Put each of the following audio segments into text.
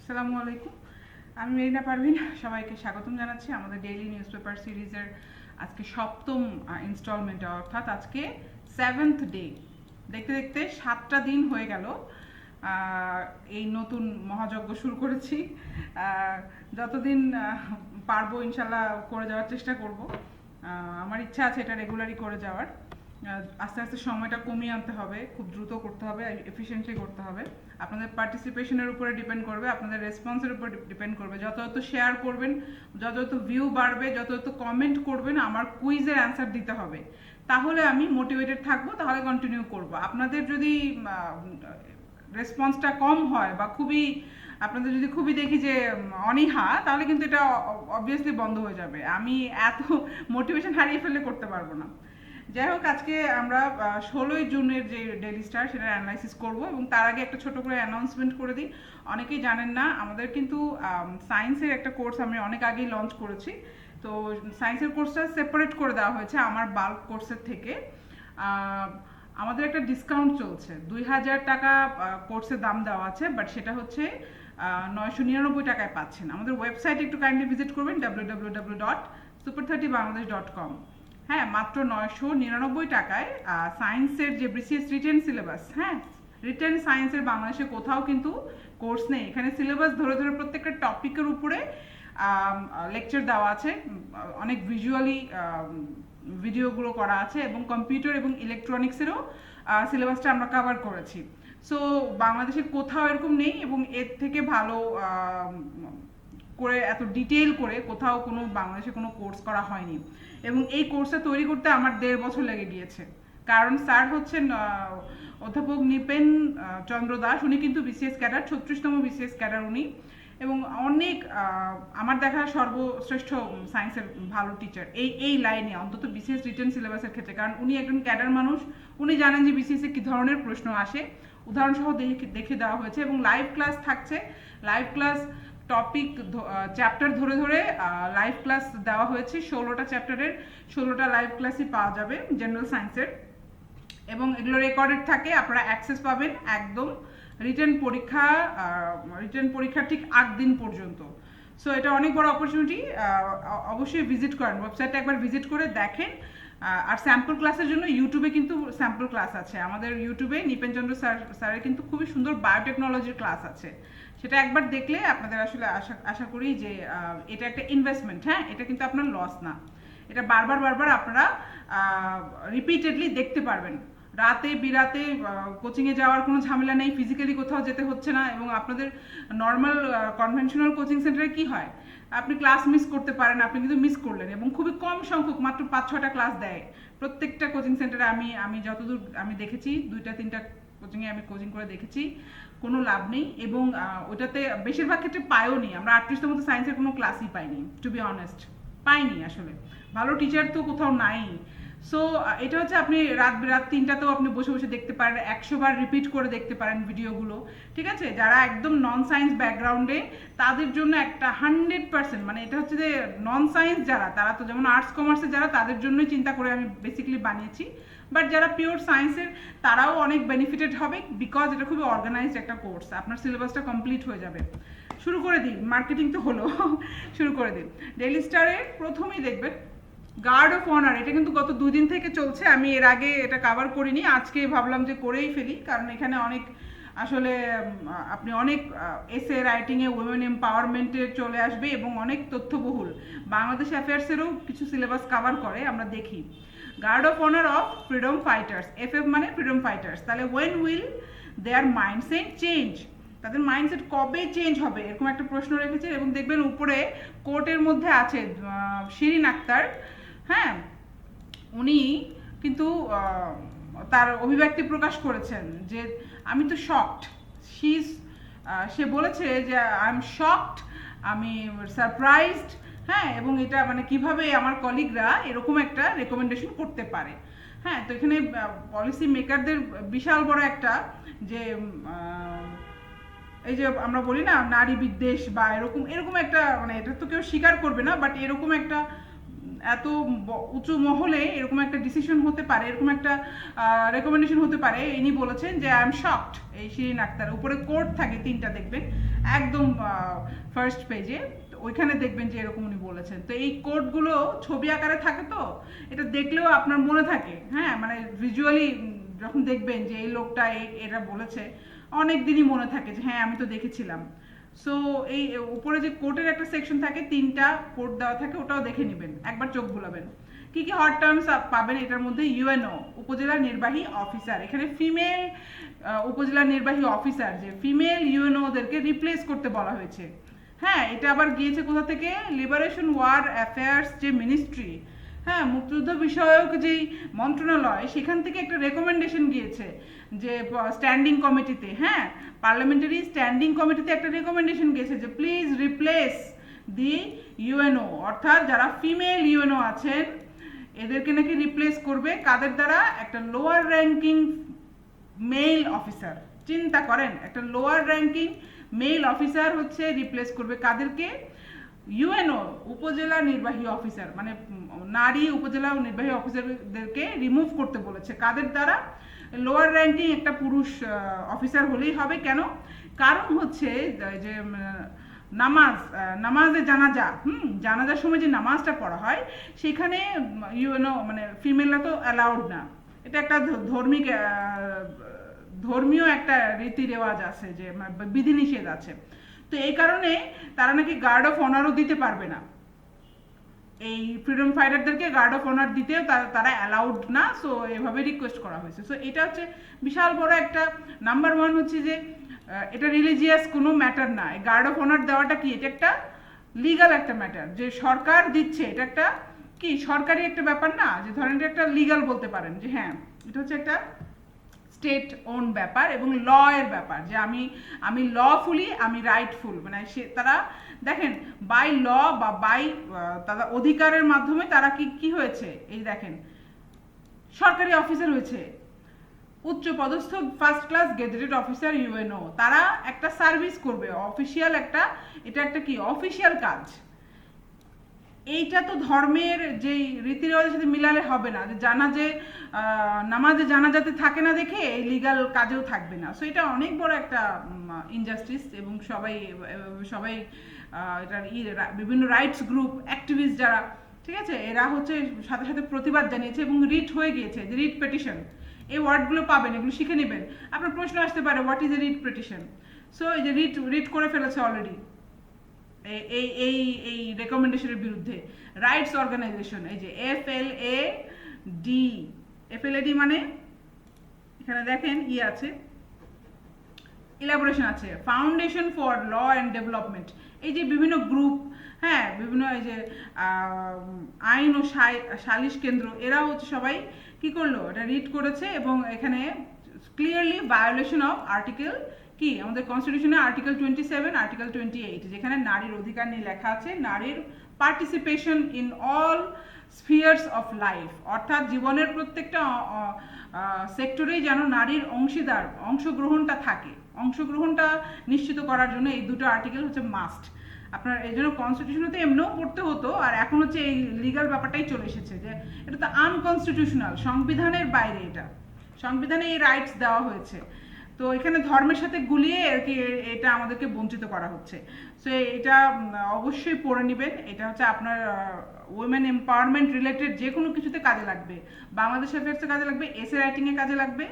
আসসালামু আলাইকুম। আমি মেরিনা পারভিন, সবাইকে স্বাগতম জানাচ্ছি আমাদের ডেইলি নিউজ পেপার সিরিজের আজকে সপ্তম ইনস্টলমেন্টে, অর্থাৎ আজকে 7th ডে। দেখতে দেখতে 7টা দিন হয়ে গেল এই নতুন মহাযজ্ঞ শুরু করেছি। যতদিন পারবো ইনশাল্লাহ করে যাওয়ার চেষ্টা করব। আমার ইচ্ছা আছে এটা রেগুলারই করে যাওয়ার। আস্তে আস্তে সময়টা কমিয়ে আনতে হবে, খুব দ্রুত করতে হবে, এফিশিয়েন্টলি করতে হবে। আপনাদের পার্টিসিপেশনের উপরে ডিপেন্ড করবে, আপনাদের রেসপন্সের উপর ডিপেন্ড করবে। যত যত শেয়ার করবেন, যত যত ভিউ বাড়বে, যত যত কমেন্ট করবেন, আমার কুইজের অ্যান্সার দিতে হবে। তাহলে আমি মোটিভেটেড থাকবো, তাহলে কন্টিনিউ করব। আপনাদের যদি রেসপন্সটা কম হয় বা আপনাদের যদি খুবই দেখি যে অনীহা, তাহলে কিন্তু এটা অবভিয়াসলি বন্ধ হয়ে যাবে। আমি এত মোটিভেশন হারিয়ে ফেললে করতে পারবো না। যাই হোক, আজকে আমরা 16ই জুনের যে ডেইলি স্টার সেটার অ্যানালাইসিস করব, এবং তার আগে একটা ছোট করে অ্যানাউন্সমেন্ট করে দিই। অনেকেই জানেন না, আমাদের কিন্তু সায়েন্সের একটা কোর্স আমি অনেক আগেই লঞ্চ করেছি। তো সায়েন্সের কোর্সটা সেপারেট করে দেওয়া হয়েছে আমার বাল্ক কোর্সের থেকে। আমাদের একটা ডিসকাউন্ট চলছে, 2000 টাকা কোর্সের দাম দেওয়া আছে, বাট সেটা হচ্ছে 999 টাকায় পাচ্ছেন। আমাদের ওয়েবসাইটে একটু কাইন্ডলি ভিজিট করবেন, www.super30bangladesh.com। হ্যাঁ, মাত্র 999 টাকায় সায়েন্সের যে বিসিএস রিটেন সিলেবাস, হ্যাঁ, রিটেন সায়েন্সের বাংলাদেশে কোথাও কিন্তু কোর্স নেই। এখানে সিলেবাস ধরে ধরে প্রত্যেকটা টপিকের উপরে লেকচার দেওয়া আছে, অনেক ভিজুয়ালি ভিডিওগুলো করা আছে, এবং কম্পিউটার এবং ইলেকট্রনিক্সেরও সিলেবাসটা আমরা কভার করেছি। সো বাংলাদেশে কোথাও এরকম নেই, এবং এর থেকে ভালো করে এত ডিটেইল করে কোথাও কোনো বাংলাদেশে কোনো কোর্স করা হয়নি। এবং এই কোর্সটা তৈরি করতে আমার 1.5 বছর লেগে গিয়েছে। কারণ স্যার হচ্ছেন অধ্যাপক নিপেন চন্দ্র দাস। উনি কিন্তু বিসিএস ক্যাডার, 36তম বিসিএস ক্যাডার উনি, এবং অনেক আমার দেখা সর্বশ্রেষ্ঠ সায়েন্সের ভালো টিচার এই লাইনে, অন্তত বিসিএস রিটেন সিলেবাসের ক্ষেত্রে। কারণ উনি একজন ক্যাডার মানুষ, উনি জানেন যে বিসিএসে কী ধরনের প্রশ্ন আসে, উদাহরণসহ দেখে দেওয়া হয়েছে। এবং লাইভ ক্লাস থাকছে, লাইভ ক্লাস টপিক চ্যাপ্টার ধরে ধরে লাইভ ক্লাস দেওয়া হয়েছে। 16টা চ্যাপ্টারের 16টা লাইভ ক্লাসই পাওয়া যাবে জেনারেল সায়েন্সের, এবং এগুলো রেকর্ডেড থাকে, আপনারা অ্যাক্সেস পাবেন একদম রিটেন পরীক্ষার ঠিক 8 দিন পর্যন্ত। সো এটা অনেক বড় অপরচুনিটি। অবশ্যই ভিজিট করেন, ওয়েবসাইটটা একবার ভিজিট করে দেখেন। আর স্যাম্পল ক্লাসের জন্য ইউটিউবে কিন্তু স্যাম্পল ক্লাস আছে। আমাদের ইউটিউবে নিপেনচন্দ্র স্যারের কিন্তু খুবই সুন্দর বায়োটেকনোলজির ক্লাস আছে। সেটা একবার দেখলে আপনাদের আসলে আশা করি যে এটা একটা ইনভেস্টমেন্ট। হ্যাঁ, এটা কিন্তু আপনার লস না, এটা বারবার আপনারা রিপিটেডলি দেখতে পারবেন। রাতে বিরাতে কোচিংয়ে যাওয়ার কোনো ঝামেলা নেই, ফিজিক্যালি কোথাও যেতে হচ্ছে না। এবং আপনাদের নর্মাল কনভেনশনাল কোচিং সেন্টারে কি হয়, আপনি ক্লাস মিস করতে পারেন, আপনি কিন্তু মিস করলেন, এবং খুবই কম সংখ্যক, মাত্র 5-6টা ক্লাস দেয় প্রত্যেকটা কোচিং সেন্টারে। আমি যতদূর আমি দেখেছি, 2-3টা কোচিংয়ে আমি কোচিং করে দেখেছি, কোনো লাভ নেই। এবং ওটাতে বেশিরভাগ ক্ষেত্রে পাইও নি, আমরা 38টার মতো সায়েন্সের কোনো ক্লাসই পাইনি, টু বি অনেস্ট, পাইনি আসলে। ভালো টিচার তো কোথাও নাই। সো এটা হচ্ছে আপনি রাত 3টাতেও আপনি বসে বসে দেখতে পারেন, 100 বার রিপিট করে দেখতে পারেন ভিডিওগুলো, ঠিক আছে। যারা একদম নন সায়েন্স ব্যাকগ্রাউন্ডে, তাদের জন্য একটা 100%, মানে এটা হচ্ছে যে নন সায়েন্স যারা, তারা তো যেমন আর্টস কমার্সে যারা, তাদের জন্যই চিন্তা করে আমি বেসিক্যালি বানিয়েছি। বাট যারা পিওর সায়েন্সের, তারাও অনেক বেনিফিটেড হবে, বিকজ এটা খুবই অর্গানাইজড একটা কোর্স। আপনার সিলেবাসটা কমপ্লিট হয়ে যাবে। শুরু করে দিই, মার্কেটিং তো হলো, শুরু করে দিই। ডেইলি স্টারে প্রথমেই দেখবেন গার্ড অফ অনার, এটা কিন্তু গত 2 দিন থেকে চলছে। আমি এর আগে এটা কভার করিনি, আজকে ভাবলাম যে করেই ফেলি, কারণ এখানে অনেক আসলে আপনি অনেক এসে রাইটিংয়ে উইমেন এম্পাওয়ারমেন্টে চলে আসবে, এবং অনেক তথ্যবহুল বাংলাদেশ অ্যাফেয়ার্সেরও কিছু সিলেবাস কভার করে, আমরা দেখি। Guard of honour of freedom fighters, FF মানে ফ্রিডম ফাইটার্স। তাহলে when will their mindset change, তাদের মাইন্ডসেট কবে চেঞ্জ হবে, এরকম একটা প্রশ্ন রেখেছে। এবং দেখবেন উপরে কোর্টের মধ্যে আছে শিরিন আক্তার, হ্যাঁ, উনি কিন্তু তার অভিব্যক্তি প্রকাশ করেছেন যে আমি তো শকড, সে বলেছে যে আই এম শকড, আমি সারপ্রাইজড, হ্যাঁ, এবং এটা মানে কিভাবে আমার কলিগরা এরকম একটা রেকমেন্ডেশন করতে পারে। হ্যাঁ, তো এখানে পলিসি মেকারদের বিশাল বড় একটা যে এই যে আমরা বলি না নারী বিদ্বেষ বা এরকম একটা, মানে এটা তো কেউ স্বীকার করবে না, বাট এরকম এত উঁচু মহলে এরকম একটা ডিসিশন হতে পারে, এরকম একটা রেকমেন্ডেশন হতে পারে, ইনি বলেছেন যে আই এম শকড। এই শিরিন আক্তার, উপরে কোড থাকে 3টা দেখবেন একদম ফার্স্ট পেজে, ওইখানে দেখবেন যে এরকম উনি বলেছেন। তো এই কোডগুলো ছবি আকারে থাকে, তো এটা দেখলেও আপনার মনে থাকে, হ্যাঁ মানে ভিজুয়ালি যখন দেখবেন যে এই লোকটা এটা বলেছে, অনেক দিনই মনে থাকে যে হ্যাঁ আমি তো দেখেছিলাম। সো এই উপরে যে কোর্টের একটা সেকশন থাকে, 3টা কোড দেওয়া থাকে, ওটাও দেখে নেবেন, একবার চোখ বুলাবেন। কি কি হট টার্মস পাবেন এটার মধ্যে? ইউএনও, উপজেলা নির্বাহী অফিসার, এখানে ফিমেল উপজেলা নির্বাহী অফিসার, যে ফিমেল ইউএনওদেরকে রিপ্লেস করতে বলা হয়েছে। হ্যাঁ, এটা আবার গিয়েছে কোথা থেকে? লিবারেশন ওয়ার অ্যাফেয়ার্স যে মিনিস্ট্রি, হ্যাঁ মুক্তিযুদ্ধ বিষয়ক যেই মন্ত্রণালয়, সেখান থেকে একটা রেকমেন্ডেশন গিয়েছে যে স্ট্যান্ডিং কমিটিতে, হ্যাঁ পার্লামেন্টারি স্ট্যান্ডিং কমিটিতে একটা রেকমেন্ডেশন গিয়েছে যে প্লিজ রিপ্লেস দি ইউএনও, অর্থাৎ যারা ফিমেল ইউএনও আছেন এদেরকে নাকি রিপ্লেস করবে কাদের দ্বারা? একটা লোয়ার র্যাঙ্কিং মেল অফিসার। চিন্তা করেন, একটা লোয়ার র্যাঙ্কিং মেল অফিসার হচ্ছে রিপ্লেস করবে কাদেরকে? ইউএনও, উপজেলা নির্বাহী অফিসার, মানে নারী উপজেলা নির্বাহী অফিসারদেরকে রিমুভ করতে বলেছে। কাদের দ্বারা? লোয়ার র্যাঙ্কিং একটা পুরুষ অফিসার হলেই হবে। কেন? কারণ হচ্ছে যে নামাজে জানাজা, জানাজার সময় যে নামাজটা পড়া হয় সেখানে ইউএনও মানে ফিমেলরা তো অ্যালাউড না। এটা একটা ধর্মীয় একটা রীতি রেওয়াজ আছে, যে বিধিনিষেধ আছে। তো এই কারণে তারা নাকি গার্ড অফ অনারও দিতে পারবে না, এই ফ্রিডম ফাইটারদেরকে গার্ড অফ অনার দিতেও তারা অ্যালাউড না। সো এভাবে রিকোয়েস্ট করা হয়েছে। সো এটা হচ্ছে বিশাল বড় একটা নাম্বার 1 হচ্ছে যে এটা রিলিজিয়াস কোনো ম্যাটার না। গার্ড অফ অনার দেওয়াটা কি? এটা একটা লিগাল একটা ম্যাটার, যে সরকার দিচ্ছে, এটা একটা কি সরকারি একটা ব্যাপার না, যে ধরেন এটা একটা লিগাল বলতে পারেন যে হ্যাঁ এটা হচ্ছে একটা স্টেট ওন ব্যাপার এবং ল এর ব্যাপার, যে আমি লফুলি, আমি রাইটফুল, মানে তারা দেখেন বাই ল বা বাই তারা অধিকারের মাধ্যমে তারা কি হয়েছে, এই দেখেন সরকারি অফিসার হয়েছে, উচ্চ পদস্থ first class gazetted officer UNO, তারা একটা সার্ভিস করবে, অফিসিয়াল একটা, এটা একটা কি অফিসিয়াল কাজ। এইটা তো ধর্মের যেই রীতি রেওয়াজের সাথে মিলালে হবে না, যে নামাজে জানাজাতে থাকে না দেখে এই লিগাল কাজেও থাকবে না। সো এটা অনেক বড় একটা ইনজাস্টিস, এবং সবাই এটার বিভিন্ন রাইটস গ্রুপ অ্যাক্টিভিস্ট যারা, ঠিক আছে, এরা হচ্ছে সাথে সাথে প্রতিবাদ জানিয়েছে এবং রিট হয়ে গিয়েছে, যে রিট পেটিশন, এই ওয়ার্ডগুলো পাবেন, এগুলো শিখে নেবেন। আপনার প্রশ্ন আসতে পারে what is a writ petition. So এই যে রিট করে ফেলেছে অলরেডি এই এই এই রেকমেন্ডেশনের বিরুদ্ধে রাইটস অর্গানাইজেশন, এই যে FLAD মানে এখানে দেখেন আছে, ইলাবোরেশন আছে, foundation for law and development, এই যে বিভিন্ন গ্রুপ, হ্যাঁ বিভিন্ন এই যে আইন ও সালিশ কেন্দ্র, এরাও হচ্ছে সবাই কি করলো, এটা রিড করেছে, এবং এখানে ক্লিয়ারলি ভায়োলেশন অফ আর্টিকেল কি আমাদের কনস্টিটিউশনে আর্টিকেল 27, আর্টিকেল 28, যেখানে নারীর অধিকার নিয়ে লেখা আছে, নারীর participation in all স্ফিয়ার্স of life, অর্থাৎ জীবনের প্রত্যেকটা সেক্টরেই যেন নারীর অংশগ্রহণটা থাকে। অংশগ্রহণটা নিশ্চিত করার জন্য এই দুটো আর্টিকেল হচ্ছে মাস্ট। আপনার এই জন্য কনস্টিটিউশনে তো এমনিও পড়তে হতো, আর এখন হচ্ছে এই লিগাল ব্যাপারটাই চলে এসেছে, যে এটা তো আনকনস্টিটিউশনাল, সংবিধানের বাইরে, এটা সংবিধানে এই রাইটস দেওয়া হয়েছে। তো এখানে ধর্মের সাথে গুলিয়ে আর কি এটা আমাদেরকে বঞ্চিত করা হচ্ছে। সো এটা অবশ্যই পড়ে নেবেন। এটা হচ্ছে আপনার উইমেন এম্পাওয়ারমেন্ট রিলেটেড যে কোনো কিছুতে কাজে লাগবে, বাংলাদেশ অ্যাফেয়ার্সে কাজে লাগবে, এসে রাইটিংয়ে কাজে লাগবে,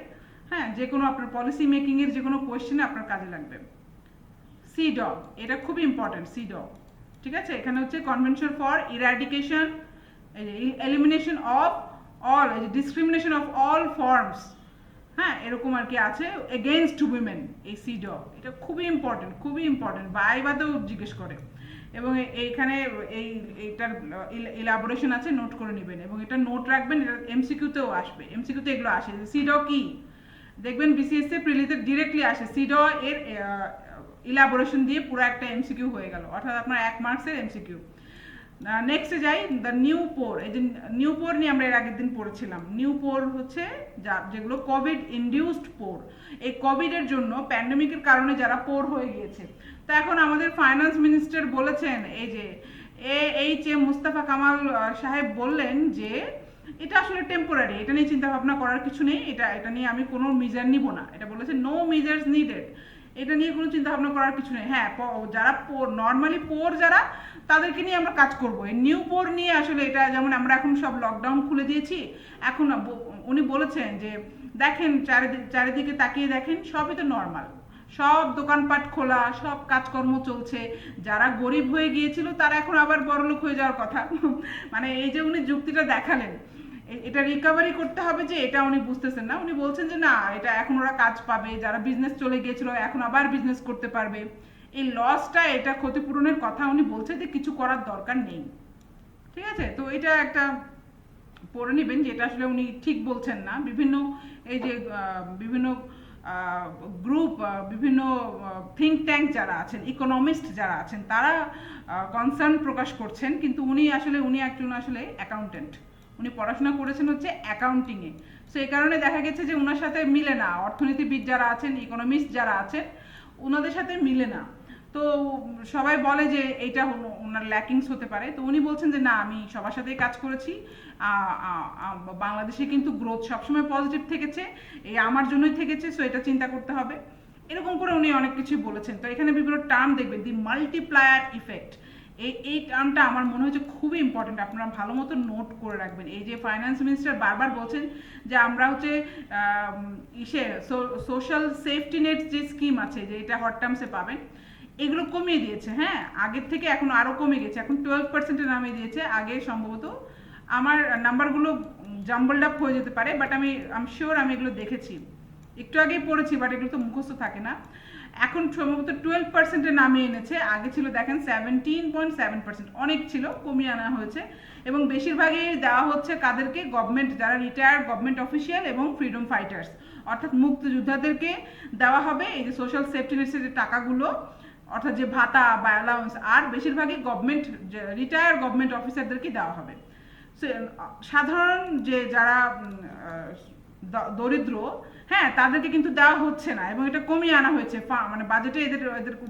হ্যাঁ যে কোনো আপনার পলিসি মেকিংয়ের যে কোনো কোয়েশ্চেনে আপনার কাজে লাগবে। CEDAW, এটা খুব ইম্পর্টেন্ট, CEDAW, ঠিক আছে। এখানে হচ্ছে convention for eradication, elimination of all, discrimination of all forms, হ্যাঁ এরকম আর কি আছে, এগেইনস্ট উইমেন, এই CEDAW, এটা খুবই ইম্পর্টেন্ট, বাইবাতেও জিজ্ঞেস করে, এবং এইখানে এইটার ইলাবোরেশন আছে, নোট করে নেবেন, এবং এটা নোট রাখবেন, এটা MCQতেও আসবে, MCQতে এগুলো আসে। CEDAW কি দেখবেন, BCS প্রিলিতে ডিরেক্টলি আসে, CEDAW এর ইলাবোরেশন দিয়ে পুরো একটা MCQ হয়ে গেল, অর্থাৎ আপনার 1 মার্কসের MCQ। নেক্সটে যাই, দ্য নিউ পোর, এই যে নিউ পোর নিয়ে আমরা এর আগের দিন পড়েছিলাম। নিউ পোর হচ্ছে যেগুলো কোভিড ইনডিউসড পোর, এই কোভিডের জন্য প্যান্ডেমিকের কারণে যারা পোর হয়ে গিয়েছে। তো এখন আমাদের ফাইন্যান্স মিনিস্টার বলেছেন এই যে এইচ এম মুস্তাফা কামাল সাহেব বললেন যে এটা আসলে টেম্পোরারি, এটা নিয়ে চিন্তা ভাবনা করার কিছু নেই, এটা নিয়ে আমি কোনো মেজার নিব না। এটা বলেছে নো মেজার্স নিডেড, এটা নিয়ে কোনো চিন্তা ভাবনা করার কিছু নেই। হ্যাঁ, যারা নর্মালি পোর যারা, তাদেরকে নিয়ে আমরা কাজ করব। এই নিউ পোর নিয়ে আসলে এটা যেমন আমরা এখন সব লকডাউন খুলে দিয়েছি, এখন উনি বলেছেন যে দেখেন চারিদিকে তাকিয়ে দেখেন, সবই তো নর্মাল, সব দোকানপাট খোলা, সব কাজকর্ম চলছে। যারা গরিব হয়ে গিয়েছিল তারা এখন আবার বড়লোক হয়ে যাওয়ার কথা। মানে এই যে উনি যুক্তিটা দেখালেন, এটা রিকভারি করতে হবে, যে এটা উনি বুঝতেছেন না। উনি বলছেন যে না, এটা এখন ওরা কাজ পাবে, যারা বিজনেস চলে গিয়েছিল এখন আবার বিজনেস করতে পারবে। এই লসটা, এটা ক্ষতিপূরণের কথা উনি বলছে যে কিছু করার দরকার নেই। ঠিক আছে, তো এটা একটা পড়ে নেবেন যে এটা আসলে উনি ঠিক বলছেন না। বিভিন্ন এই যে বিভিন্ন গ্রুপ, বিভিন্ন থিঙ্ক ট্যাঙ্ক যারা আছেন, ইকোনমিস্ট যারা আছেন, তারা কনসার্ন প্রকাশ করছেন, কিন্তু উনি একজন আসলে অ্যাকাউন্টেন্ট, উনি পড়াশোনা করেছেন হচ্ছে অ্যাকাউন্টিংয়ে। সো এই কারণে দেখা গেছে যে ওনার সাথে মিলে না, অর্থনীতিবিদ যারা আছেন, ইকোনমিস্ট যারা আছেন, ওনাদের সাথে মিলে না। তো সবাই বলে যে এইটা ওনার ল্যাকিংস হতে পারে। তো উনি বলছেন যে না, আমি সবার সাথেই কাজ করেছি, বাংলাদেশে কিন্তু গ্রোথ সবসময় পজিটিভ থেকেছে, এই আমার জন্যই থেকেছে, সো এটা চিন্তা করতে হবে, এরকম করে উনি অনেক কিছুই বলেছেন। তো এখানে বিভিন্ন টার্ম দেখবেন, দি মাল্টিপ্লায়ার ইফেক্ট, এই টার্মটা আমার মনে হচ্ছে খুবই ইম্পর্টেন্ট, আপনারা ভালো মতো নোট করে রাখবেন। এই যে ফাইন্যান্স মিনিস্টার বারবার বলছেন যে আমরা হচ্ছে সোশ্যাল সেফটি নেট যে স্কিম আছে, যে এটা হট টার্মসে পাবেন, এগুলো কমিয়ে দিয়েছে। হ্যাঁ, আগের থেকে এখন আরও কমে গেছে, এখন 12% নামিয়ে দিয়েছে। আগে সম্ভবত, আমার নাম্বারগুলো জাম্বলড আপ হয়ে যেতে পারে, বাট আমি শিওর আমি এগুলো দেখেছি, একটু আগেই পড়েছি, বাট এগুলো তো মুখস্থ থাকে না। এখন সম্ভবত 12% নামিয়ে এনেছে, আগে ছিল দেখেন 17.7%, অনেক ছিল, কমিয়ে আনা হয়েছে। এবং বেশিরভাগই দেওয়া হচ্ছে কাদেরকে, গভর্নমেন্ট যারা রিটায়ার্ড গভর্নমেন্ট অফিসিয়াল এবং ফ্রিডম ফাইটার্স, অর্থাৎ মুক্তিযোদ্ধাদেরকে দেওয়া হবে এই যে সোশ্যাল সেফটি নেটের যে টাকাগুলো, অর্থাৎ যে ভাতা বা অ্যালাউন্স, আর বেশিরভাগই গভর্নমেন্ট রিটায়ার্ড গভর্নমেন্ট অফিসারদেরকে দেওয়া হবে। সাধারণ যে যারা দরিদ্র, হ্যাঁ, তাদেরকে কিন্তু দেওয়া হচ্ছে না, এবং এটা কমিয়ে আনা হয়েছে, মানে বাজেটে এদের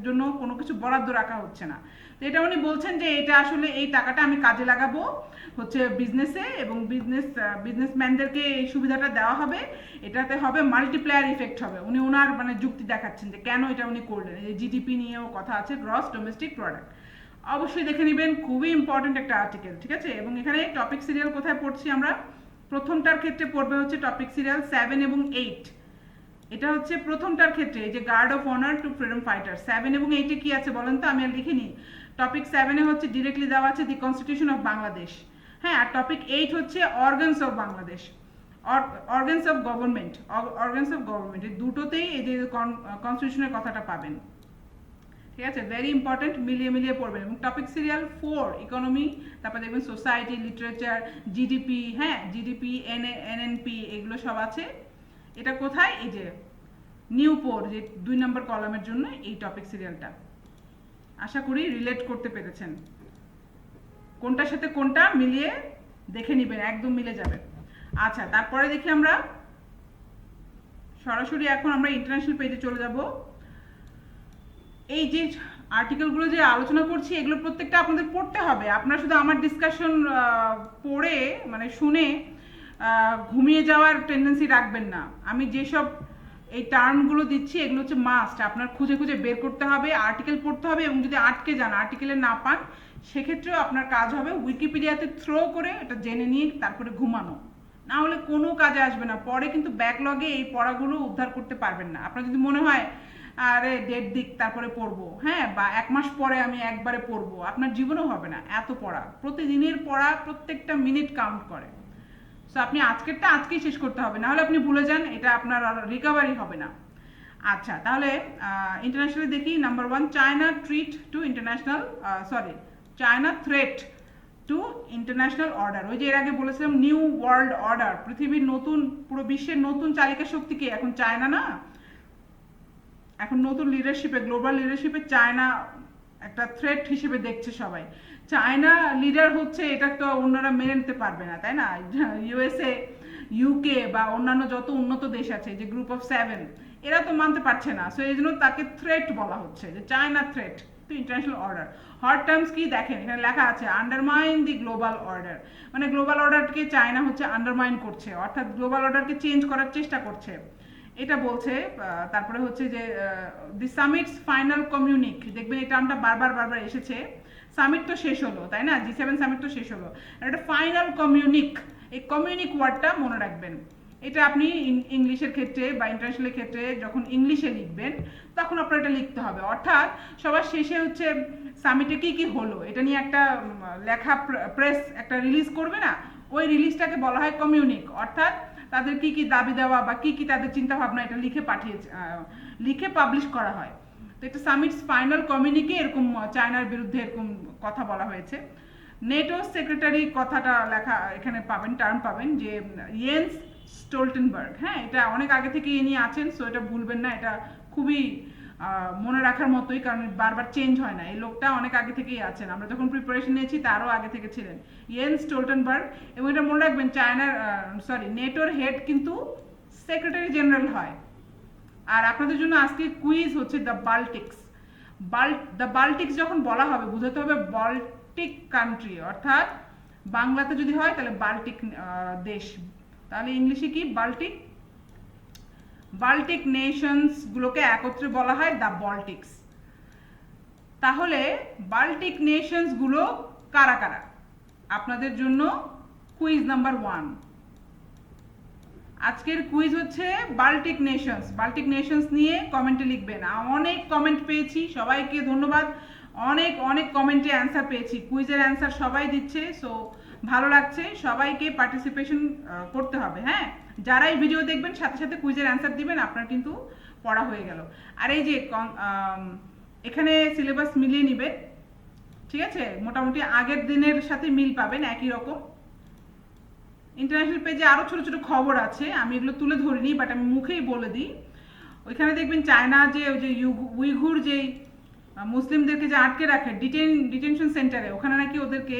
জন্য কোনো কিছু বরাদ্দ রাখা হচ্ছে না। তো এটা উনি বলছেন যে এটা আসলে এই টাকাটা আমি কাজে লাগাবো হচ্ছে বিজনেসে, এবং বিজনেসম্যানদেরকে এই সুবিধাটা দেওয়া হবে, এটাতে হবে মাল্টিপ্লায়ার ইফেক্ট হবে। উনি ওনার মানে যুক্তি দেখাচ্ছেন যে কেন এটা উনি করলেন। এই যে জিডিপি নিয়েও কথা আছে, গ্রস ডোমেস্টিক প্রোডাক্ট, অবশ্যই দেখে নেবেন, খুবই ইম্পর্টেন্ট একটা আর্টিকেল। ঠিক আছে, এবং এখানে টপিক সিরিয়াল কোথায় পড়ছি আমরা, প্রথমটার ক্ষেত্রে পড়বে হচ্ছে টপিক সিরিয়াল 7 এবং 8। এটা হচ্ছে প্রথমটার ক্ষেত্রে, এই যে guard of honour to freedom fighter, 7 এবং 8-এ কি আছে বলেন তো, আমি আর লিখিনি। টপিক 7-এ হচ্ছে ডিরেক্টলি দেওয়া আছে দি কনস্টিটিউশন অফ বাংলাদেশ, হ্যাঁ, আর টপিক 8 হচ্ছে organs of Bangladesh, organs of government, এই দুটোতেই এই যে কনস্টিটিউশনের কথাটা পাবেন। ঠিক আছে, ভেরি ইম্পর্টেন্ট, মিলিয়ে পড়বেন। এবং টপিক সিরিয়াল 4 ইকোনমি, তারপর দেখবেন সোসাইটি, লিটারেচার, জিডিপি, হ্যাঁ, জিডিপি, এনএনপি, এগুলো সব আছে। এটা কোথায়, এই যে নিউ পোর, যে 2 নম্বর কলামের জন্য এই টপিক সিরিয়ালটা। আশা করি রিলেট করতে পেরেছেন, কোনটার সাথে কোনটা মিলিয়ে দেখে নেবেন, একদম মিলে যাবে। আচ্ছা, তারপরে দেখি আমরা সরাসরি এখন আমরা ইন্টারন্যাশনাল পেজে চলে যাব। এই যে আর্টিকেলগুলো যে আলোচনা করছি, এগুলো প্রত্যেকটা আপনাদের পড়তে হবে। আপনারা শুধু আমার ডিসকাশন পড়ে মানে শুনে ঘুমিয়ে যাওয়ার টেন্ডেন্সি রাখবেন না। আমি যেসব এই টার্মগুলো দিচ্ছি, এগুলো হচ্ছে মাস্ট, আপনার খুঁজে বের করতে হবে, আর্টিকেল পড়তে হবে, এবং যদি আটকে যান, আর্টিকেলে না পান, সেক্ষেত্রেও আপনার কাজ হবে উইকিপিডিয়াতে থ্রো করে এটা জেনে নিয়ে তারপরে ঘুমানো, না হলে কোনো কাজে আসবে না। পরে কিন্তু ব্যাকলগে এই পড়াগুলো উদ্ধার করতে পারবেন না। আপনার যদি মনে হয় আরে ডেট দিক তারপরে পড়বো, হ্যাঁ, বা 1 মাস পরে আমি একবারে পড়বো, আপনার জীবনেও হবে না এত পড়া। প্রতিদিনের পড়া, প্রত্যেকটা মিনিট কাউন্ট করে। সো আপনি আজকেরটা আজকেই শেষ করতে হবে, নাহলে আপনি ভুলে যান, এটা আপনার রিকভারি হবে না। আচ্ছা, তাহলে ইন্টারন্যাশনালি দেখি। Number 1, China threat to international order. ওই যে এর আগে বলেছিলাম নিউ ওয়ার্ল্ড অর্ডার, পৃথিবীর নতুন, পুরো বিশ্বের নতুন চালিকা শক্তি কে? এখন চায়না না, এখন নতুন লিডারশিপে, গ্লোবাল লিডারশিপে চায়না একটা থ্রেট হিসেবে দেখছে সবাই। চায়না লিডার হচ্ছে, এটা তো অন্যরা মেনে নিতে পারবে না, তাই না? ইউএসএ, ইউকে বা অন্যান্য যত উন্নত দেশ আছে, যে গ্রুপ অফ 7, এরা তো মানতে পারছে না। সো এই জন্য তাকে থ্রেট বলা হচ্ছে, যে চায়না থ্রেট। তো ইন্টারন্যাশনাল অর্ডার হট টার্মস কি দেখেন এখানে লেখা আছে আন্ডারমাইন দি গ্লোবাল অর্ডার, মানে গ্লোবাল অর্ডারকে চায়না হচ্ছে আন্ডারমাইন করছে, অর্থাৎ গ্লোবাল অর্ডারকে চেঞ্জ করার চেষ্টা করছে, এটা বলছে। তারপরে হচ্ছে যে দি সামিটস ফাইনাল কমিউনিক, দেখবেন এই টার্মটা বারবার এসেছে। সামিট তো শেষ হলো, তাই না, G7 সামিট তো শেষ হলো, আর এটা ফাইনাল কমিউনিক, এই কমিউনিক ওয়ার্ডটা মনে রাখবেন। এটা আপনি ইংলিশের ক্ষেত্রে বা ইন্টারন্যাশনালের ক্ষেত্রে যখন ইংলিশে লিখবেন তখন আপনার এটা লিখতে হবে, অর্থাৎ সবার শেষে হচ্ছে সামিটে কি হলো এটা নিয়ে একটা লেখা প্রেস একটা রিলিজ করবে না, ওই রিলিজটাকে বলা হয় কমিউনিক, অর্থাৎ তাদের কি দাবি দেওয়া বা কি তাদের চিন্তা ভাবনা এটা লিখে পাবলিশ করা হয়। তো এটা সামিটস ফাইনাল কমিউনিকে এরকম চায়নার বিরুদ্ধে এরকম কথা বলা হয়েছে। নেটো সেক্রেটারি কথাটা লেখা এখানে পাবেন, টার্ম পাবেন যে ইয়েন্স স্টোলটেনবার্গ, হ্যাঁ এটা অনেক আগে থেকে নিয়ে আছেন, সো এটা ভুলবেন না, এটা খুবই মনে রাখার মতোই, কারণ বারবার চেঞ্জ হয় না, এই লোকটা অনেক আগে থেকেই আছেন, আমরা যখন প্রিপারেশন নিয়েছি তারও আগে থেকে ছিলেন ইয়েন্স স্টোলটেনবার্গ। এবং এটা মনে রাখবেন নেটোর হেড কিন্তু সেক্রেটারি জেনারেল হয়। আর আপনাদের জন্য আজকে কুইজ হচ্ছে দ্য বাল্টিক্স যখন বলা হবে বুঝাতে হবে বাল্টিক কান্ট্রি, অর্থাৎ বাংলাতে যদি হয় তাহলে বাল্টিক দেশ, তাহলে ইংলিশে কি বাল্টিক নেশনস গুলোকে একত্রে বলা হয় দ্য বাল্টিক্স। তাহলে বাল্টিক নেশনস গুলো কারা কারা, আপনাদের জন্য কুইজ নাম্বার 1। আজকের কুইজ হচ্ছে বাল্টিক নেশনস নিয়ে কমেন্টে লিখবেন। অনেক কমেন্ট পেয়েছি, সবাইকে ধন্যবাদ, অনেক কমেন্টে অ্যান্সার পেয়েছি, কুইজের অ্যান্সার সবাই দিচ্ছে, সো ভালো লাগছে, সবাইকে পার্টিসিপেশন করতে হবে। হ্যাঁ, যারাই ভিডিও দেখবেন সাথে সাথে কুইজের অ্যান্সার দিবেন, আপনার কিন্তু পড়া হয়ে গেল। আর এই যে এখানে সিলেবাস মিলিয়ে নেবেন, ঠিক আছে, মোটামুটি আগের দিনের সাথে মিল পাবেন একই রকম। ইন্টারন্যাশনাল পেজে আরও ছোট ছোট খবর আছে, আমি এগুলো তুলে ধরিনি, বাট আমি মুখেই বলে দিই। ওইখানে দেখবেন চায়না যে ওই যে উইঘুর যেই মুসলিমদেরকে যে আটকে রাখে ডিটেনশন সেন্টারে, ওখানে নাকি ওদেরকে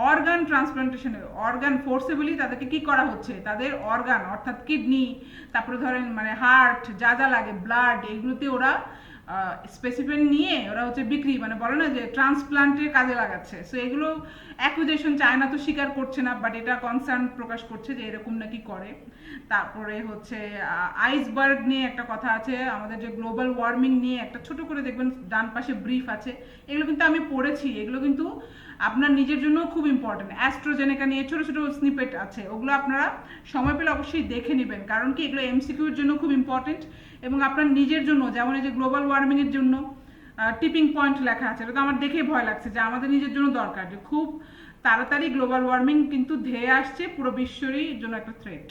অর্গান ট্রান্সপ্লান্টেশনে অর্গান ফোর্সেবলি তাদেরকে কি করা হচ্ছে, তাদের অর্গান অর্থাৎ কিডনি, তারপরে ধরেন মানে হার্ট, যা লাগে ব্লাড, এগুলোতে ওরা স্পেসিফিক নিয়ে ওরা হচ্ছে বিক্রি মানে বলে না যে ট্রান্সপ্লান্টের কাজে লাগাচ্ছে। সো এগুলো অ্যাকুজেশন চায়না তো স্বীকার করছে না, বাট এটা কনসার্ন প্রকাশ করছে যে এরকম নাকি করে। তারপরে হচ্ছে আইসবার্গ নিয়ে একটা কথা আছে, আমাদের যে গ্লোবাল ওয়ার্মিং নিয়ে একটা ছোট করে দেখবেন ডান পাশে ব্রিফ আছে, এগুলো কিন্তু আমি পড়েছি, এগুলো কিন্তু আপনার নিজের জন্য খুব ইম্পর্টেন্ট। অ্যাস্ট্রোজেনেকা নিয়ে ছোট ছোট স্নিপেট আছে, ওগুলো আপনারা সময় পেলে অবশ্যই দেখে নেবেন, কারণ কি এগুলো এমসিকিউর জন্য খুব ইম্পর্টেন্ট, এবং আপনার নিজের জন্য, যেমন এই যে গ্লোবাল ওয়ার্মিং এর জন্য টিপিং পয়েন্ট লেখা আছে, এটা তো আমার দেখেই ভয় লাগছে যে আমাদের নিজের জন্য দরকার, যে খুব তাড়াতাড়ি গ্লোবাল ওয়ার্মিং কিন্তু ধেয়ে আসছে, পুরো বিশ্বেরই জন্য একটা থ্রেট।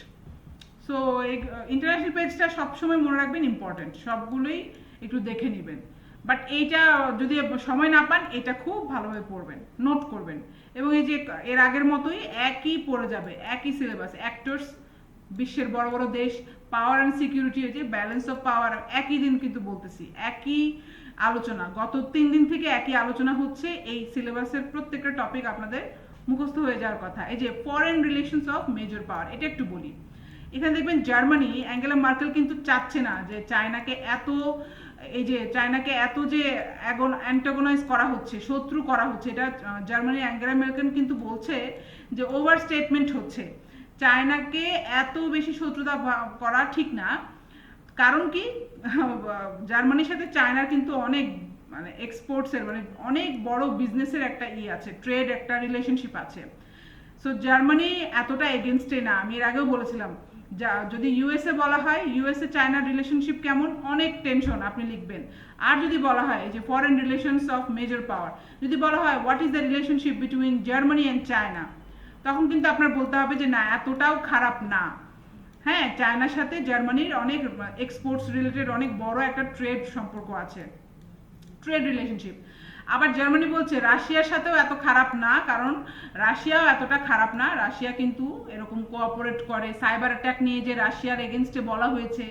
সো এই ইন্টারন্যাশনাল পেজটা সবসময় মনে রাখবেন ইম্পর্টেন্ট, সবগুলোই একটু দেখে নেবেন, বাট এইটা যদি সময় না পান এটা খুব ভালোভাবে পড়বেন, নোট করবেন, এবং এই যে এর আগের মতোই একই পড়ে যাবে, একই সিলেবাস, অ্যাক্টরস, বিশ্বের বড় বড় দেশ, পাওয়ার অ্যান্ড সিকিউরিটি, যে ব্যালেন্স অফ পাওয়ার, একই দিন কিন্তু বলতেছি, একই আলোচনা, গত 3 দিন থেকে একই আলোচনা হচ্ছে, এই সিলেবাসের প্রত্যেকটা টপিক আপনাদের মুখস্থ হয়ে যাওয়ার কথা। এই যে ফরেন রিলেশনস অফ মেজর পাওয়ার, এটা একটু বলি। এখানে দেখবেন জার্মানি, অ্যাঙ্গেলা মার্কেল কিন্তু চাচ্ছে না যে চায়নাকে এত যে অ্যান্টাগোনাইজ করা হচ্ছে, শত্রু করা হচ্ছে, এটা জার্মানি অ্যাঙ্গেলা মার্কেল কিন্তু বলছে যে ওভার স্টেটমেন্ট হচ্ছে, চায়নাকে এত বেশি শত্রুতা করা ঠিক না। কারণ কি, জার্মানির সাথে চায়নার কিন্তু অনেক মানে এক্সপোর্টসের মানে অনেক বড় বিজনেসের একটা আছে, ট্রেড একটা রিলেশনশিপ আছে। সো জার্মানি এতটা এগেনস্টে না, আমি এর আগেও বলেছিলাম, যদি ইউএসএ বলা হয় ইউএসএ চায়নার রিলেশনশিপ কেমন, অনেক টেনশন আপনি লিখবেন। আর যদি বলা হয় যে ফরেন রিলেশনস অফ মেজর পাওয়ার, যদি বলা হয় what is the relationship between Germany and China, তখন কিন্তু আপনার বলতে হবে যে না, এতটাও খারাপ না। হ্যাঁ, চায়নার সাথে জার্মানির অনেক এক্সপোর্টস রিলেটেড অনেক বড় একটা ট্রেড সম্পর্ক আছে, ট্রেড রিলেশনশিপ। আবার জার্মানি বলছে রাশিয়ার সাথেও এত খারাপ না, কারণ রাশিয়াও এতটা খারাপ না, রাশিয়া কিন্তু এরকম কোঅপারেট করে, সাইবার অ্যাটাক নিয়ে যে রাশিয়ার এগেনস্টে বলা হয়েছে,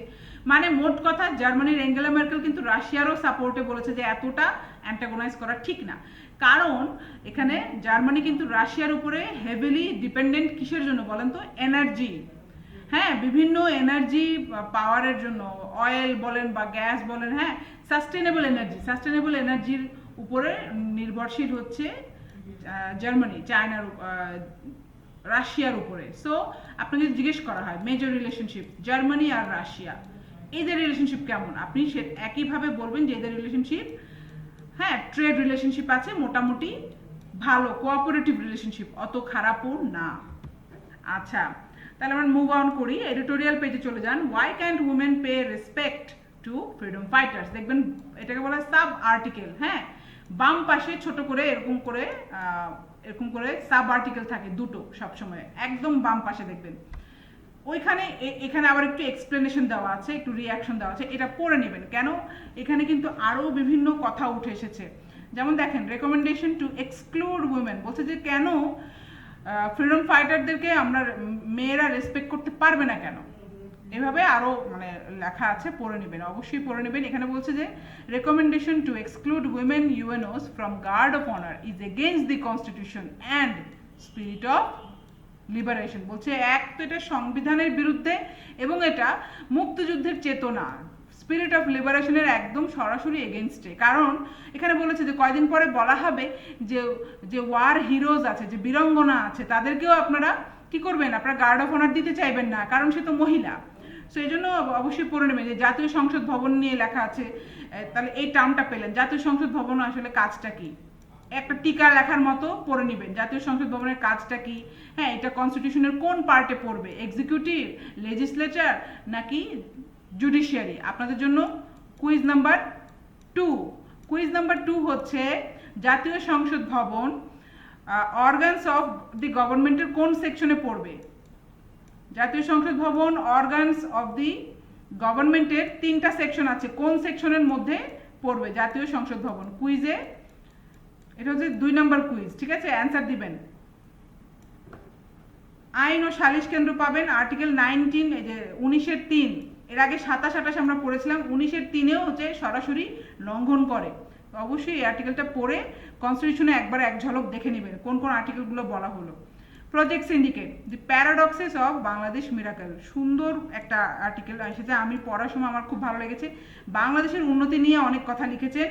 মানে মোট কথা জার্মানির অ্যাঙ্গেলা মার্কেল কিন্তু রাশিয়ারও সাপোর্টে বলেছে যে এতটা অ্যান্টাগোনাইজ করা ঠিক না, কারণ এখানে জার্মানি কিন্তু রাশিয়ার উপরে হেভিলি ডিপেন্ডেন্ট। কিসের জন্য বলেন তো? এনার্জি, হ্যাঁ, বিভিন্ন এনার্জি পাওয়ারের জন্য, অয়েল বলেন বা গ্যাস বলেন, হ্যাঁ, সাস্টেনেবল এনার্জির উপরে নির্ভরশীল হচ্ছে জার্মানি, চায়নার, রাশিয়ার উপরে। সো আপনাকে যদি জিজ্ঞেস করা হয় মেজর রিলেশনশিপ জার্মানি আর রাশিয়া, এদের রিলেশনশিপ কেমন, আপনি সে একইভাবে বলবেন যে এদের রিলেশনশিপ, হ্যাঁ, ট্রেড রিলেশনশিপ আছে, মোটামুটি ভালো, কোঅপারেটিভ রিলেশনশিপ, অত খারাপও না। আচ্ছা, তাহলে আমরা মুভ অন করি, এডিটোরিয়াল পেজে চলে যান। Why can't women pay respect to freedom fighters, দেখবেন এটাকে বলা হয় সাব আর্টিকেল। হ্যাঁ, বাম পাশে ছোট করে এরকম করে সাব আর্টিকেল থাকে দুটো সবসময়, একদম বাম পাশে দেখবেন। ওইখানে এখানে আবার একটু এক্সপ্লেনেশন দেওয়া আছে, একটু রিয়াকশন দেওয়া আছে, এটা পড়ে নেবেন। কেন, এখানে কিন্তু আরও বিভিন্ন কথা উঠে এসেছে। যেমন দেখেন, রেকমেন্ডেশন টু এক্সক্লুড উইমেন, বলছে যে কেন ফ্রিডম ফাইটারদেরকে আমরা মেয়েরা রেসপেক্ট করতে পারবে না কেন, এভাবে আরও মানে লেখা আছে, পড়ে নেবেন, অবশ্যই পড়ে নেবেন। এখানে বলছে যে recommendation to exclude women UNOs from guard of honour is against the constitution and spirit of liberation. বলছে এক তো এটা সংবিধানের বিরুদ্ধে এবং এটা মুক্তিযুদ্ধের চেতনা, স্পিরিট অফ লিবারেশনের একদম সরাসরি এগেনস্টে। কারণ এখানে বলেছে যে কয়দিন পরে বলা হবে যে যে ওয়ার হিরোজ আছে, যে বীরাঙ্গনা আছে, তাদেরকেও আপনারা কি করবেন, আপনারা গার্ড অফ অনার দিতে চাইবেন না, কারণ সে তো মহিলা। সো এই জন্য অবশ্যই পড়ে নেবেন যে জাতীয় সংসদ ভবন নিয়ে লেখা আছে। তাহলে এই টার্মটা পেলেন, জাতীয় সংসদ ভবন আসলে কাজটা কি, একটা টিকা লেখার মতো পড়ে নেবেন, জাতীয় সংসদ ভবনের কাজটা কি। হ্যাঁ, এটা কনস্টিটিউশনের কোন পার্টে পড়বে, এক্সিকিউটিভ, লেজিসলেচার নাকি জুডিশিয়ারি। আপনাদের জন্য কুইজ নাম্বার 2। কুইজ নাম্বার 2 হচ্ছে জাতীয় সংসদ ভবন অর্গানস অফ দি গভর্নমেন্টের কোন সেকশনে পড়বে। জাতীয় সংসদ ভবন অর্গানস অফ দি গভর্নমেন্টের 3টা সেকশন আছে, কোন সেকশনের মধ্যে পড়বে জাতীয় সংসদ ভবন। কুইজে এটা হচ্ছে 2 নম্বর কুইজ, ঠিক আছে, অ্যান্সার দিবেন। আইন ও সালিশ কেন্দ্র পাবেন আর্টিকেল 19, এই যে 19-এর 3, এর আগে 27-28 আমরা পড়েছিলাম, 19-এর 3-এও হচ্ছে সরাসরি লঙ্ঘন করে। তো অবশ্যই এই আর্টিকেলটা পড়ে কনস্টিটিউশনে একবার এক ঝলক দেখে নেবেন কোন কোন আর্টিকেলগুলো বলা হলো। Project syndicate, the paradoxes of Bangladesh miracle, সুন্দর একটা আর্টিকেল এসেছে, আমি পড়ার সময় আমার খুব ভালো লেগেছে। বাংলাদেশের উন্নতি নিয়ে অনেক কথা লিখেছেন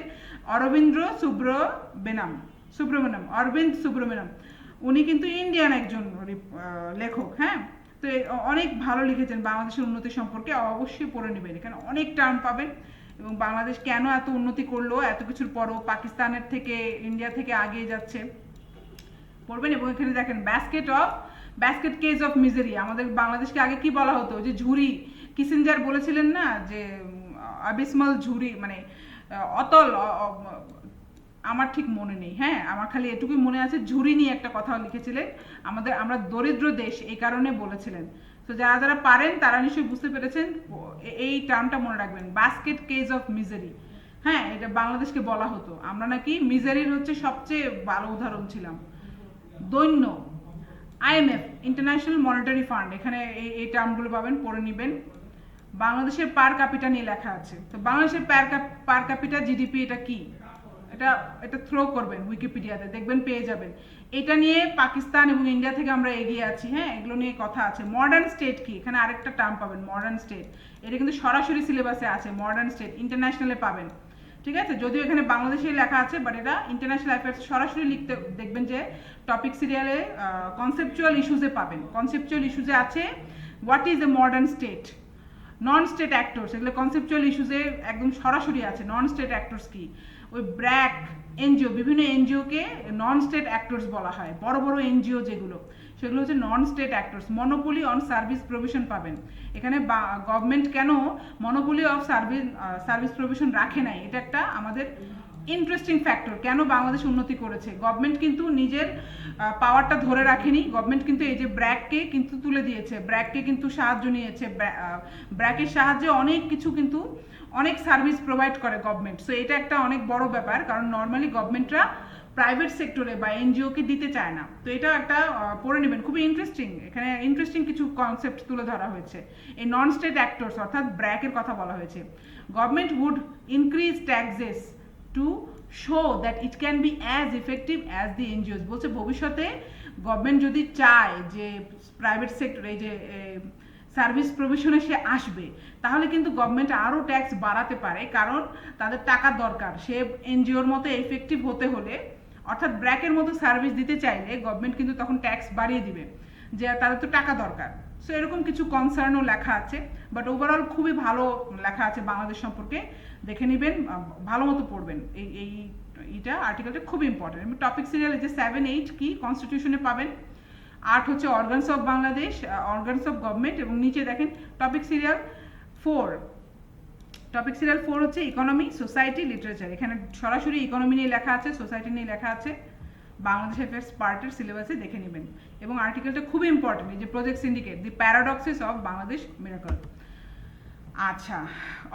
অরবিন্দ সুব্রমণ্যম। উনি কিন্তু ইন্ডিয়ান একজন লেখক। হ্যাঁ, তো অনেক ভালো লিখেছেন বাংলাদেশের উন্নতি সম্পর্কে, অবশ্যই পড়ে নেবেন। এখানে অনেক টার্ম পাবেন এবং বাংলাদেশ কেন এত উন্নতি করলো এত কিছুর পরও, পাকিস্তানের থেকে, ইন্ডিয়া থেকে আগিয়ে যাচ্ছে, পড়বেন। এবং এখানে দেখেন ব্যাস্কেট কেজ অফ মিজারি, আমাদের বাংলাদেশকে আগে কি বলা হতো, যে ঝুড়ি, কিসিঞ্জার বলেছিলেন না যে আবিসমাল ঝুড়ি, মানে অতল, আমার ঠিক মনে নেই। হ্যাঁ, আমার খালি এটুকুই মনে আছে, ঝুড়ি নিয়ে একটা কথা লিখেছিলেন, আমরা দরিদ্র দেশ এই কারণে বলেছিলেন। তো যারা যারা পারেন তারা নিশ্চয়ই বুঝতে পেরেছেন, এই টার্মটা মনে রাখবেন, বাস্কেট কেজ অফ মিজারি। হ্যাঁ, এটা বাংলাদেশকে বলা হতো, আমরা নাকি মিজারির হচ্ছে সবচেয়ে ভালো উদাহরণ ছিলাম। দৈন্য, আইএমএফ, ইন্টারন্যাশনাল মনিটারি ফান্ড, এখানে এই টার্মগুলো পাবেন, পড়ে নেবেন। বাংলাদেশের পার ক্যাপিটা নিয়ে লেখা আছে, তো বাংলাদেশের পার ক্যাপিটা জিডিপি এটা কি, এটা থ্রো করবেন উইকিপিডিয়াতে, দেখবেন পেয়ে যাবেন। এটা নিয়ে পাকিস্তান এবং ইন্ডিয়া থেকে আমরা এগিয়ে আছি। হ্যাঁ, এগুলো নিয়ে কথা আছে। মডার্ন স্টেট কি, এখানে আরেকটা টার্ম পাবেন, মডার্ন স্টেট, এটা কিন্তু সরাসরি সিলেবাসে আছে। মডার্ন স্টেট ইন্টারন্যাশনালে পাবেন, ঠিক আছে, যদিও এখানে বাংলাদেশে লেখা আছে, বাট এটা ইন্টারন্যাশনাল অ্যাফেয়ার্স সরাসরি লিখতে দেখবেন যে টপিক সিরিয়ালে কনসেপচুয়াল ইস্যুজে পাবেন। কনসেপচুয়াল ইস্যুজে আছে what is a modern state, non state actors, এগুলো কনসেপচুয়াল ইস্যুজে একদম সরাসরি আছে। নন স্টেট অ্যাক্টরস কি, ওই ব্র্যাক এনজিও, বিভিন্ন এনজিওকে নন স্টেট অ্যাক্টরস বলা হয়। বড় বড় এনজিও যেগুলো, সেগুলো হচ্ছে non state actors. Monopoly on service provision পাবেন, এখানে গভর্নমেন্ট কেন মনোপলি অফ সার্ভিস প্রভিশন রাখে নাই, এটা একটা আমাদের ইন্টারেস্টিং ফ্যাক্টর। কেন বাংলাদেশ উন্নতি করেছে, গভর্নমেন্ট কিন্তু নিজের পাওয়ারটা ধরে রাখেনি, গভর্নমেন্ট কিন্তু এই যে ব্র্যাককে কিন্তু তুলে দিয়েছে, ব্র্যাককে কিন্তু সাহায্য নিয়েছে, ব্র্যাকের সাহায্যে অনেক কিছু কিন্তু অনেক সার্ভিস প্রোভাইড করে গভর্নমেন্ট। সো এটা একটা অনেক বড় ব্যাপার, কারণ নর্মালি গভর্নমেন্টরা প্রাইভেট সেক্টরে বা এনজিওকে দিতে চায় না। তো এটা একটা পড়ে নেবেন, খুবই ইন্টারেস্টিং, এখানে ইন্টারেস্টিং কিছু কনসেপ্ট তুলে ধরা হয়েছে। এই নন স্টেট অ্যাক্টরস অর্থাৎ ব্র্যাকের কথা বলা হয়েছে। Government would increase taxes to show that it can be as effective as the NGOs. বলছে ভবিষ্যতে গভর্নমেন্ট যদি চায় যে প্রাইভেট সেক্টর, এই যে সার্ভিস প্রভিশনে সে আসবে, তাহলে কিন্তু গভর্নমেন্ট আরও ট্যাক্স বাড়াতে পারে, কারণ তাদের টাকা দরকার। সে এনজিওর মতো এফেক্টিভ হতে হলে, অর্থাৎ ব্র্যাকের মতো সার্ভিস দিতে চাইলে গভর্নমেন্ট কিন্তু তখন ট্যাক্স বাড়িয়ে দিবে, যে তাদের তো টাকা দরকার। সো এরকম কিছু কনসার্নও লেখা আছে, বাট ওভারঅল খুবই ভালো লেখা আছে বাংলাদেশ সম্পর্কে, দেখে নেবেন, ভালো মতো পড়বেন। এইটা আর্টিকেলটা খুব ইম্পর্টেন্ট। এবং টপিক সিরিয়াল যে 7-8 কি কনস্টিটিউশনে পাবেন, 8 হচ্ছে organs of Bangladesh, organs of government, এবং নিচে দেখেন টপিক সিরিয়াল 4। টপিক সিরিয়াল 4 হচ্ছে ইকোনমি, সোসাইটি, লিটারেচার। এখানে সরাসরি ইকোনমি নিয়ে লেখা আছে, সোসাইটি নিয়ে লেখা আছে, বাংলাদেশ অ্যাফেয়ার্স পার্টের সিলেবাসে দেখে নেবেন। এবং আর্টিকেলটা খুব ইম্পর্টেন্ট, এই যে project syndicate, the paradoxes of Bangladesh miracle. আচ্ছা,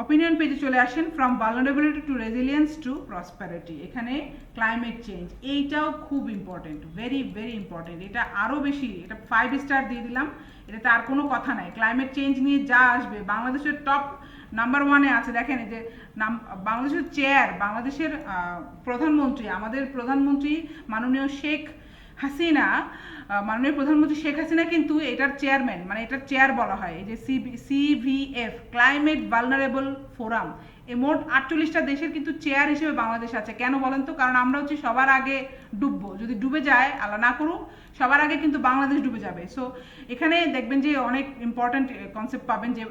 অপিনিয়ন পেজে চলে আসেন। From vulnerability to resilience to prosperity, এখানে ক্লাইমেট চেঞ্জ, এইটাও খুব ইম্পর্টেন্ট, ভেরি ভেরি ইম্পর্টেন্ট। এটা আরও বেশি, এটা 5 স্টার দিয়ে দিলাম, এটা তার কোনো কথা নাই। ক্লাইমেট চেঞ্জ নিয়ে যা আসবে, বাংলাদেশের টপ নাম্বার 1-এ আছে। দেখেন এই যে বাংলাদেশের চেয়ার, বাংলাদেশের প্রধানমন্ত্রী, আমাদের প্রধানমন্ত্রী মাননীয় শেখ হাসিনা, মাননীয় প্রধানমন্ত্রী শেখ হাসিনা কিন্তু এটার চেয়ারম্যান, মানে এটার চেয়ার বলা হয়, এই যে CVF, ক্লাইমেট ভালনারেবল ফোরাম। এই মোট 48টা দেশের কিন্তু চেয়ার হিসেবে বাংলাদেশ আছে। কেন বলেন তো? কারণ আমরা হচ্ছে সবার আগে ডুববো, যদি ডুবে যায়, আল্লাহ না করুক, সবার আগে কিন্তু বাংলাদেশ ডুবে যাবে। সো এখানে দেখবেন যে অনেক ইম্পর্টেন্ট কনসেপ্ট পাবেন, যে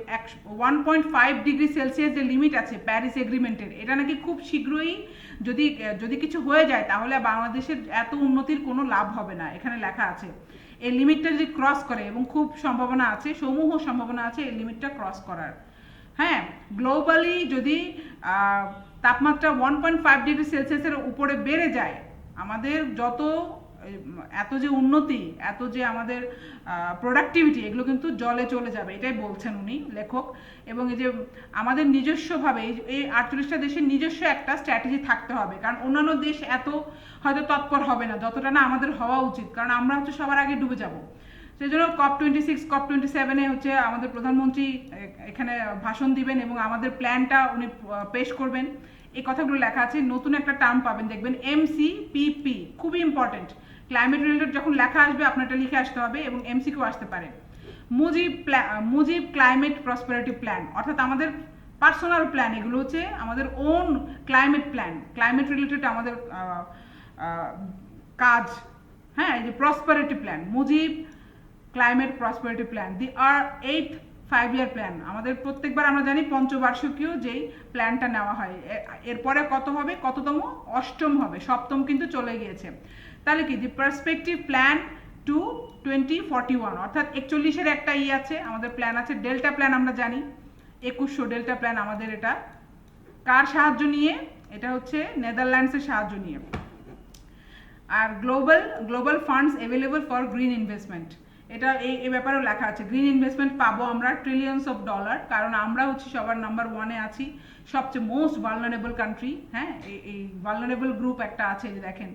1.5 ডিগ্রি সেলসিয়াস যে লিমিট আছে প্যারিস এগ্রিমেন্টের, এটা নাকি খুব শীঘ্রই যদি কিছু হয়ে যায়, তাহলে বাংলাদেশের এত উন্নতির কোনো লাভ হবে না, এখানে লেখা আছে। এই লিমিটটা যদি ক্রস করে, এবং খুব সম্ভাবনা আছে, সমূহ সম্ভাবনা আছে এই লিমিটটা ক্রস করার। হ্যাঁ, গ্লোবালি যদি তাপমাত্রা 1.5 ডিগ্রি সেলসিয়াসের উপরে বেড়ে যায়, আমাদের এত যে উন্নতি, এত যে আমাদের প্রোডাক্টিভিটি, এগুলো কিন্তু জলে চলে যাবে, এটাই বলছেন উনি, লেখক। এবং এই যে আমাদের নিজস্বভাবে এই 48টা দেশের নিজস্ব একটা স্ট্র্যাটেজি থাকতে হবে, কারণ অন্যান্য দেশ এত হয়তো তৎপর হবে না যতটা না আমাদের হওয়া উচিত, কারণ আমরা হচ্ছে সবার আগে ডুবে যাব। সেই জন্য COP26, COP27-এ হচ্ছে আমাদের প্রধানমন্ত্রী এখানে ভাষণ দিবেন এবং আমাদের প্ল্যানটা উনি পেশ করবেন। এই কথাগুলো লেখা আছে। নতুন একটা টার্ম পাবেন, দেখবেন MCPP, খুবই ইম্পর্টেন্ট। ক্লাইমেট রিলেটেড যখন লেখা আসবে, আপনার এটা লিখে আসতে হবে, এবং MCQ আসতে পারে। মুজিব ক্লাইমেট প্রসপারিটি প্ল্যান, অর্থাৎ আমাদের পার্সোনাল প্ল্যান, এগুলো হচ্ছে আমাদের own climate plan, climate related আমাদের কাজ। হ্যাঁ, এই যে prosperity plan, Mujib climate prosperity plan, the 8th 5-year plan. আমাদের প্রত্যেকবার আমরা জানি পঞ্চবার্ষিকীয় যেই প্ল্যানটা নেওয়া হয়, এরপরে কত হবে, কততম? 8ম হবে, 7ম কিন্তু চলে গিয়েছে। তাহলে কি, দি পার্সপেক্টিভ প্ল্যান টু 2041, অর্থাৎ 41-এর একটা আছে, আমাদের প্ল্যান আছে। ডেল্টা প্ল্যান আমরা জানি, 2100 ডেল্টা প্ল্যান আমাদের। এটা কার সাহায্য নিয়ে? এটা হচ্ছে নেদারল্যান্ডসের সাহায্য নিয়ে। আর global funds available for green investment, এটা এই ব্যাপারেও লেখা আছে। গ্রিন ইনভেস্টমেন্ট পাবো আমরা ট্রিলিয়নস অফ ডলার, কারণ আমরা হচ্ছে সবার নাম্বার 1-এ আছি, সবচেয়ে মোস্ট ভালনারেবল কান্ট্রি। হ্যাঁ, এই ভালনারেবল গ্রুপ একটা আছে, যে দেখেন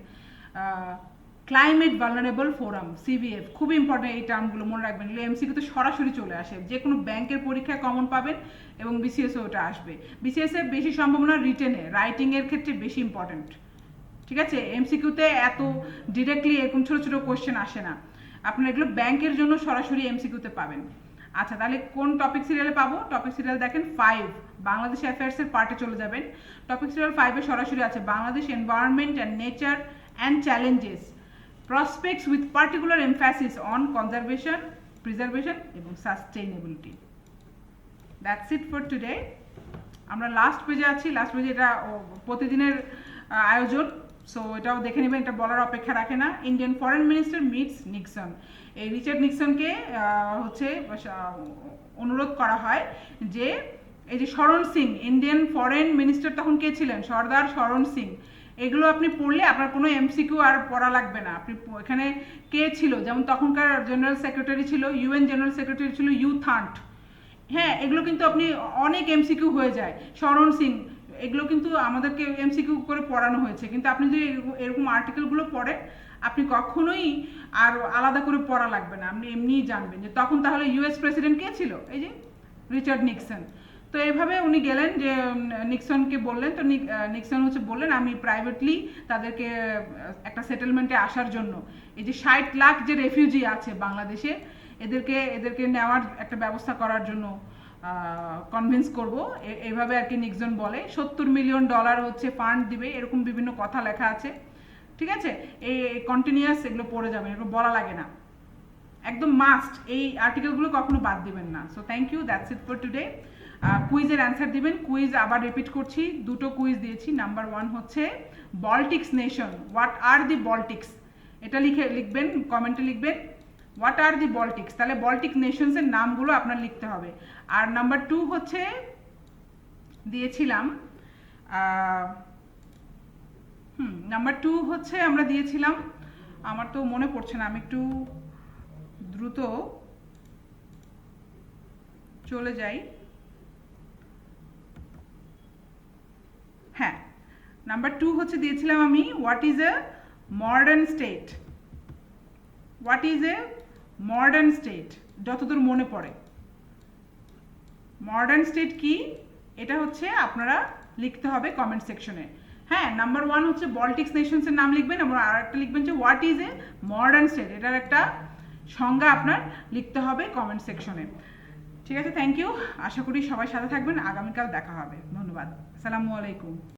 ক্লাইমেট ভালনারেবল ফোরাম, CVF, খুব ইম্পর্টেন্ট। এই টার্মগুলো মনে রাখবেন, এগুলো MCQ-তে সরাসরি চলে আসে, যে কোনো ব্যাংকের পরীক্ষায় কমন পাবেন, এবং BCS-এ ওটা আসবে। BCS-এ বেশি সম্ভাবনা রিটেনে, রাইটিংয়ের ক্ষেত্রে বেশি ইম্পর্টেন্ট। ঠিক আছে, MCQ-তে এত ডিরেক্টলি এরকম ছোটো ছোটো কোয়েশ্চেন আসে না, আপনারা এগুলো ব্যাংকের জন্য সরাসরি MCQ-তে পাবেন। আচ্ছা, তাহলে কোন টপিক সিরিয়ালে পাবো? টপিক সিরিয়াল দেখেন 5, বাংলাদেশ অ্যাফেয়ার্সের পার্টে চলে যাবেন। টপিক সিরিয়াল 5-এ সরাসরি আছে Bangladesh environment and nature and challenges, prospects with particular emphasis on conservation, preservation এবং sustainability. That's it for today. আমরা লাস্ট পেজে আছি। লাস্ট পেজে এটা প্রতিদিনের আয়োজন, সো এটাও দেখে নেবেন, এটা বলার অপেক্ষা রাখে না। Indian foreign minister meets Nixon, এই রিচার্ড নিক্সনকে হচ্ছে অনুরোধ করা হয় যে এই যে শরণ সিং, ইন্ডিয়ান ফরেন মিনিস্টার তখন কে ছিলেন? সর্দার শরণ সিং। এগুলো আপনি পড়লে আপনার কোনো MCQ আর পড়া লাগবে না। আপনি এখানে কে ছিল, যেমন তখনকার জেনারেল সেক্রেটারি ছিল, UN জেনারেল সেক্রেটারি ছিল ইউ থান্ট। হ্যাঁ, এগুলো কিন্তু আপনি অনেক MCQ হয়ে যায়। শরণ সিং, এগুলো কিন্তু আমাদেরকে MCQ করে পড়ানো হয়েছে, কিন্তু আপনি যদি এরকম আর্টিকেলগুলো পড়েন, আপনি কখনোই আর আলাদা করে পড়া লাগবে না, আপনি এমনিই জানবেন যে তখন তাহলে US প্রেসিডেন্ট কে ছিল? এই যে রিচার্ড নিক্সন। তো এইভাবে উনি গেলেন, যে নিক্সনকে বললেন, তো নিক্সন হচ্ছে বললেন আমি প্রাইভেটলি তাদেরকে একটা সেটেলমেন্টে আসার জন্য, এই যে 60 লাখ যে রেফিউজি আছে বাংলাদেশে, এদেরকে নেওয়ার একটা ব্যবস্থা করার জন্য কনভিন্স করব। এইভাবে আর কি নিক্সন বলে। $70 মিলিয়ন হচ্ছে ফান্ড দিবে, এরকম বিভিন্ন কথা লেখা আছে। ঠিক আছে, এই কন্টিনিউয়াস এগুলো পড়ে যাবেন, এগুলো বলা লাগে না, একদম মাস্ট। এই আর্টিকেলগুলো কখনো বাদ দিবেন না। So thank you, that's it for today. কুইজের অ্যান্সার দিবেন। কুইজ আবার রিপিট করছি, দুটো কুইজ দিয়েছি। নাম্বার 1 হচ্ছে বল্টিক্স নেশন, হোয়াট আর দি বল্টিক্স, এটা লিখবেন, কমেন্টে লিখবেন হোয়াট আর দি বল্টিক্স, তাহলে বল্টিক নেশনসের নামগুলো আপনার লিখতে হবে। আর নাম্বার 2 হচ্ছে দিয়েছিলাম নাম্বার 2 হচ্ছে আমরা দিয়েছিলাম, আমার তো মনে পড়ছে না, আমি একটু দ্রুত চলে যাই। হ্যাঁ, নাম্বার 2 হচ্ছে দিয়েছিলাম আমি what is a modern state. What is a modern state, যতদূর মনে পড়ে মডার্ন স্টেট কি, এটা হচ্ছে আপনারা লিখতে হবে কমেন্ট সেকশনে। হ্যাঁ, নাম্বার 1 হচ্ছে বল্টিক্স নেশনসের নাম লিখবেন, এবং আর একটা লিখবেন যে what is a modern state, এটার একটা সংজ্ঞা আপনার লিখতে হবে কমেন্ট সেকশনে। ঠিক আছে, থ্যাংক ইউ। আশা করি সবাই সাথে থাকবেন। আগামীকাল দেখা হবে। ধন্যবাদ। আসসালামু আলাইকুম।